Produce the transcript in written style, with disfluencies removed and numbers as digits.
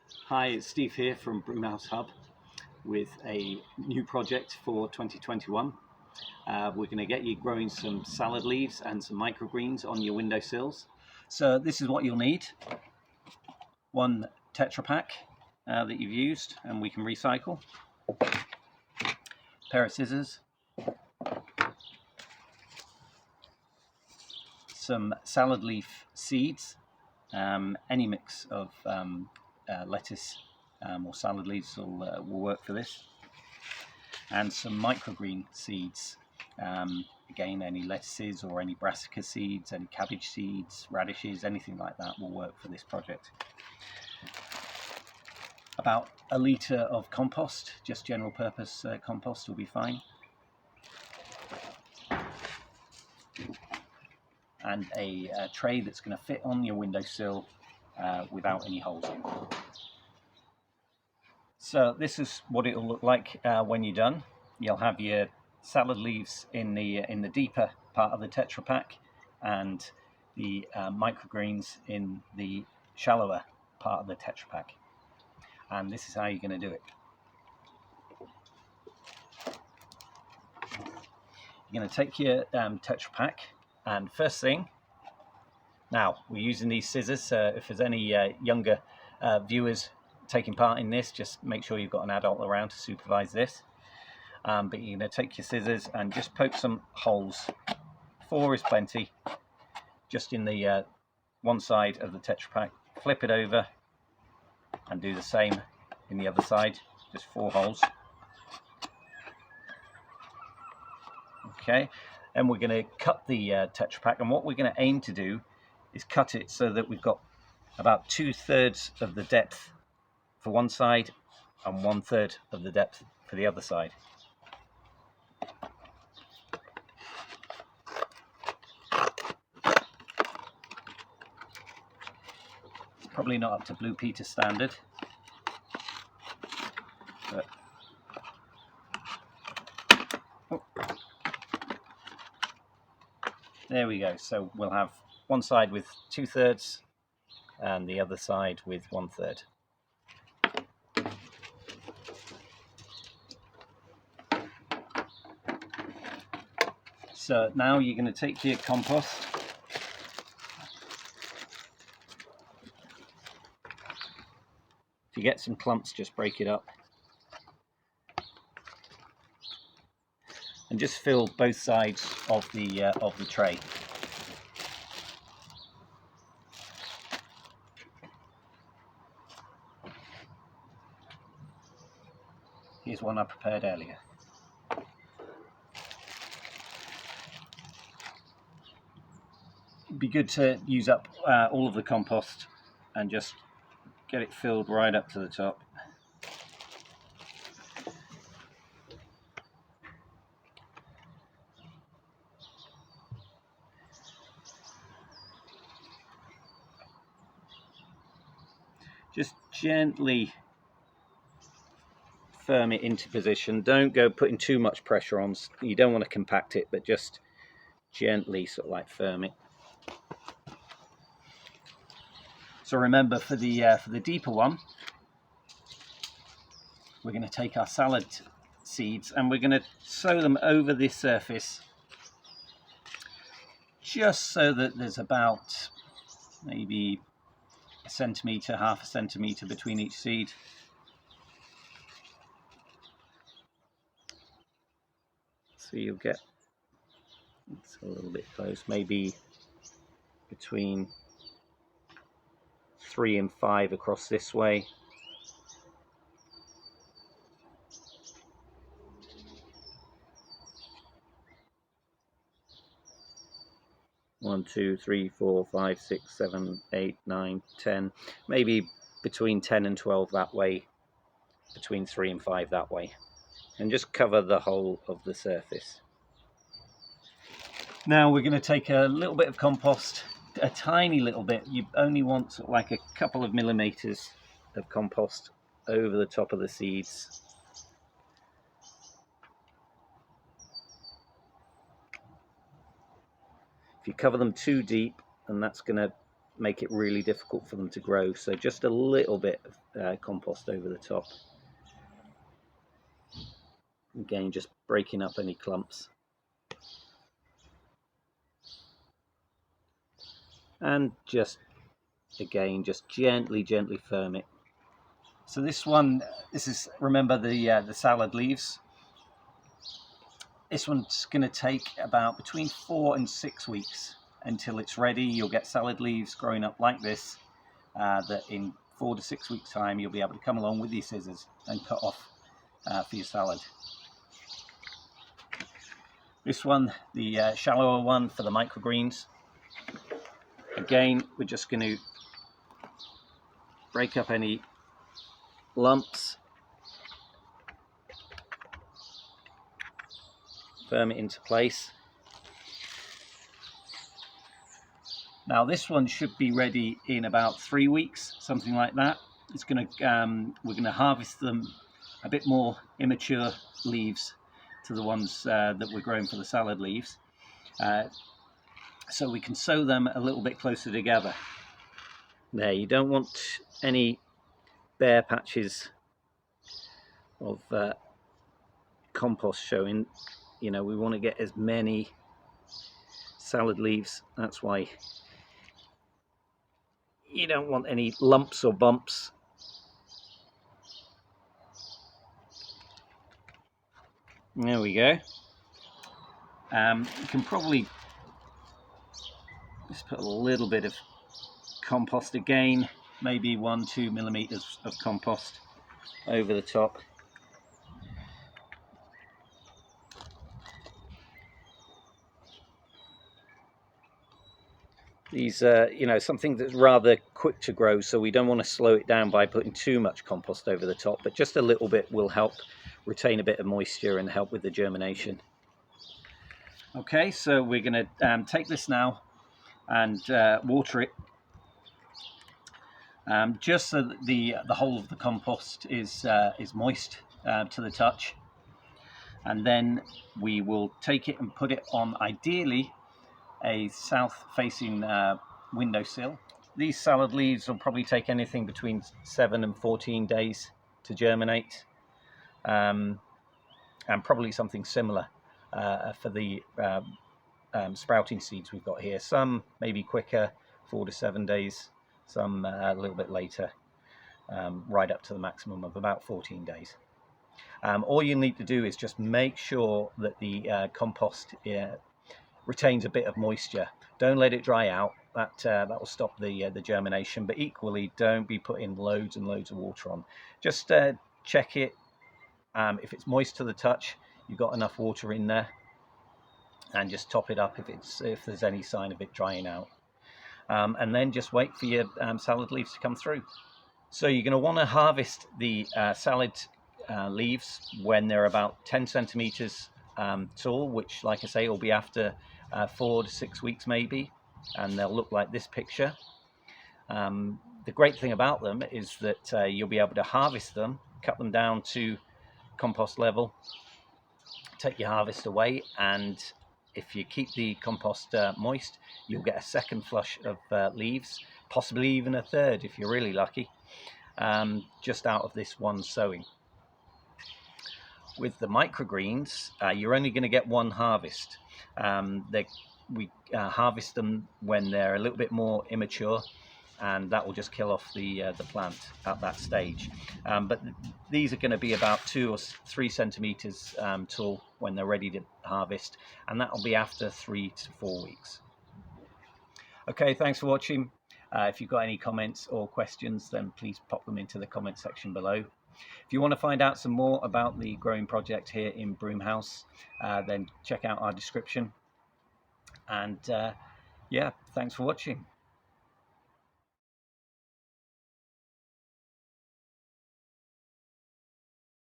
Hi, it's Steve here from Broomhouse Hub with a new project for 2021. We're going to get you growing some salad leaves and some microgreens on your windowsills. So this is what you'll need. One tetra pack that you've used and we can recycle. Pair of scissors. Some salad leaf seeds. Any mix of lettuce or salad leaves will work for this, and some microgreen seeds. Again, any lettuces or any brassica seeds, any cabbage seeds, radishes, anything like that will work for this project. About a litre of compost, just general purpose compost will be fine. And a tray that's going to fit on your windowsill without any holes in. So this is what it will look like when you're done. You'll have your salad leaves in the deeper part of the tetra pack, and the microgreens in the shallower part of the tetra pack. And this is how you're going to do it. You're going to take your tetra pack, and first thing, now we're using these scissors, if there's any younger viewers taking part in this, just make sure you've got an adult around to supervise this. But you're going to take your scissors and just poke some holes. 4 is plenty, just in the one side of the tetra pack. Flip it over and do the same in the other side, just 4 holes. Okay, and we're going to cut the tetra pack, and what we're going to aim to do is cut it so that we've got about 2/3 of the depth for one side and 1/3 of the depth for the other side. It's probably not up to Blue Peter standard, but there we go. So we'll have one side with 2/3 and the other side with 1/3. So now you're going to take your compost, if you get some clumps, just break it up, and just fill both sides of the tray. Here's one I prepared earlier. It'd be good to use up all of the compost and just get it filled right up to the top. Just gently firm it into position. Don't go putting too much pressure on. You don't want to compact it, but just gently sort of like firm it. So remember, for the deeper one, we're going to take our salad seeds and we're going to sow them over this surface, just so that there's about maybe 1 centimetre, half a centimetre between each seed. So you'll get, it's a little bit close, maybe between 3 and 5 across this way. One, 2, 3, 4, 5, 6, 7, 8, 9, 10, maybe between 10 and 12 that way, between 3 and 5 that way, and just cover the whole of the surface. Now we're going to take a little bit of compost, a tiny little bit. You only want sort of like a couple of millimeters of compost over the top of the seeds. If you cover them too deep, then that's going to make it really difficult for them to grow. So just a little bit of compost over the top. Again, just breaking up any clumps. And just, again, just gently firm it. So this is, remember the salad leaves. This one's going to take about between 4 and 6 weeks until it's ready. You'll get salad leaves growing up like this, that in 4 to 6 weeks time you'll be able to come along with your scissors and cut off for your salad. This one, the shallower one for the microgreens. Again, we're just going to break up any lumps, firm it into place. Now this one should be ready in about 3 weeks, something like that. It's going to we're going to harvest them a bit more immature leaves to the ones that we're growing for the salad leaves, so we can sow them a little bit closer together. There, you don't want any bare patches of compost showing. You know, we want to get as many salad leaves. That's why you don't want any lumps or bumps. There we go. You can probably just put a little bit of compost again, maybe 1-2 millimeters of compost over the top. These are, you know, something that's rather quick to grow, so we don't want to slow it down by putting too much compost over the top, but just a little bit will help retain a bit of moisture and help with the germination. Okay, so we're going to take this now and water it, just so that the whole of the compost is moist to the touch, and then we will take it and put it on, ideally, a south-facing windowsill. These salad leaves will probably take anything between 7 and 14 days to germinate, and probably something similar for the sprouting seeds we've got here. Some maybe quicker, 4 to 7 days, some a little bit later, right up to the maximum of about 14 days. All you need to do is just make sure that the compost retains a bit of moisture. Don't let it dry out. That will stop the germination. But equally, don't be putting loads and loads of water on. Just check it. If it's moist to the touch, you've got enough water in there, and just top it up if there's any sign of it drying out. And then just wait for your salad leaves to come through. So you're going to want to harvest the salad leaves when they're about 10 centimeters tall, which, like I say, will be after 4 to 6 weeks maybe, and they'll look like this picture. The great thing about them is that you'll be able to harvest them, cut them down to compost level, take your harvest away, and if you keep the compost moist, you'll get a second flush of leaves, possibly even a third if you're really lucky, just out of this one sowing. With the microgreens, you're only going to get one harvest. We harvest them when they're a little bit more immature, and that will just kill off the plant at that stage. But these are going to be about 2 or 3 centimeters tall when they're ready to harvest, and that will be after 3 to 4 weeks. Okay, thanks for watching. If you've got any comments or questions, then please pop them into the comment section below. If you want to find out some more about the growing project here in Broomhouse, then check out our description. And yeah, thanks for watching.